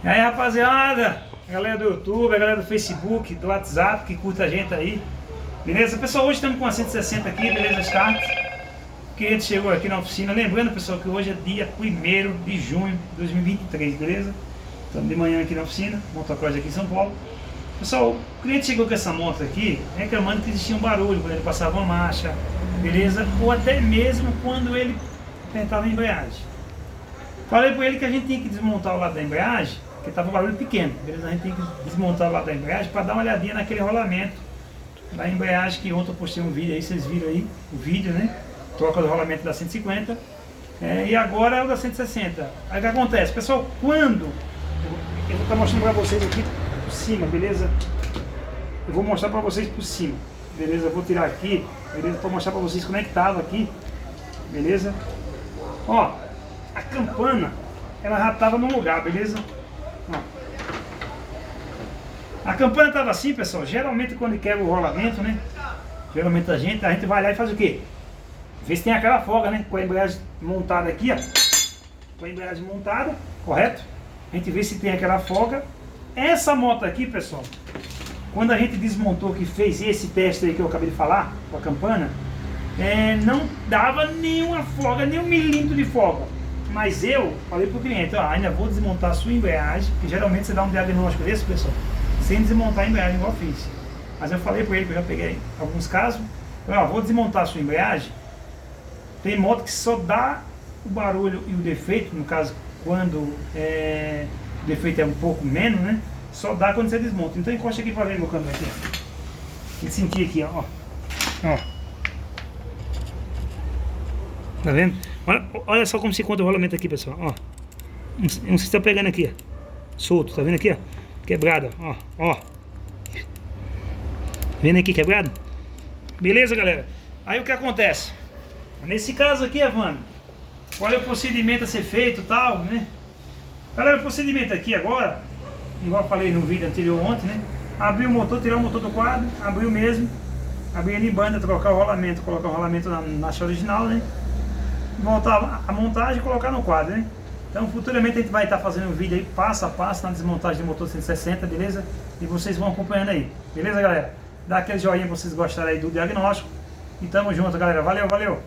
E aí, rapaziada, a galera do YouTube, a galera do Facebook, do WhatsApp que curta a gente aí. Beleza? Pessoal, hoje estamos com a 160 aqui, beleza? Start. O cliente chegou aqui na oficina. Lembrando, pessoal, que hoje é dia 1º de junho de 2023, beleza? Estamos de manhã aqui na oficina, motocross aqui em São Paulo. Pessoal, o cliente chegou com essa moto aqui, reclamando que existia um barulho quando ele passava uma marcha, beleza? Ou até mesmo quando ele tentava a embreagem. Falei para ele que a gente tinha que desmontar o lado da embreagem, porque estava um barulho pequeno, beleza? A gente tem que desmontar o lado da embreagem para dar uma olhadinha naquele rolamento da embreagem, que ontem eu postei um vídeo aí, vocês viram aí o vídeo, né? Troca do rolamento da 150 e agora é o da 160. Aí o que acontece? Pessoal, quando eu vou estar mostrando para vocês aqui por cima, beleza? Eu vou mostrar para vocês por cima, beleza? Eu vou tirar aqui, beleza? Para mostrar para vocês como é que estava aqui, beleza? Ó, a campana, ela já estava no lugar, beleza? Ó. A campana estava assim, pessoal. Geralmente quando quebra o rolamento, né? Geralmente a gente vai lá e faz o quê? Vê se tem aquela folga, né? Com a embreagem montada aqui, ó. Com a embreagem montada, correto? A gente vê se tem aquela folga. Essa moto aqui, pessoal, quando a gente desmontou, que fez esse teste aí que eu acabei de falar, com a campana, não dava nenhuma folga, nem um milímetro de folga. Mas eu falei pro cliente, ó, ainda vou desmontar a sua embreagem, que geralmente você dá um diagnóstico desse, pessoal, sem desmontar a embreagem igual eu fiz. Mas eu falei para ele, que eu já peguei alguns casos, ó, vou desmontar a sua embreagem. Tem moto que só dá o barulho e o defeito, no caso, quando o defeito é um pouco menos, né? Só dá quando você desmonta. Então encosta aqui para ver meu câmera aqui, ó. E sentir aqui, ó. Ó. Tá vendo? Olha só como se encontra o rolamento aqui, pessoal. Ó. Não sei se tá pegando aqui, ó. Solto, tá vendo aqui, ó? Quebrado, ó. Ó. Vendo aqui quebrado? Beleza, galera? Aí o que acontece? Nesse caso aqui, Evandro, qual é o procedimento a ser feito e tal, né? Galera, o procedimento aqui agora, igual eu falei no vídeo anterior ontem, né? Abrir o motor, tirar o motor do quadro, abrir o mesmo, abrir ele em banda, trocar o rolamento, colocar o rolamento na chave original, né? Voltar a montagem e colocar no quadro, né? Então futuramente a gente vai estar fazendo um vídeo aí passo a passo na desmontagem do motor 160, beleza? E vocês vão acompanhando aí, beleza, galera? Dá aquele joinha se vocês gostaram aí do diagnóstico. E tamo junto, galera. Valeu, valeu!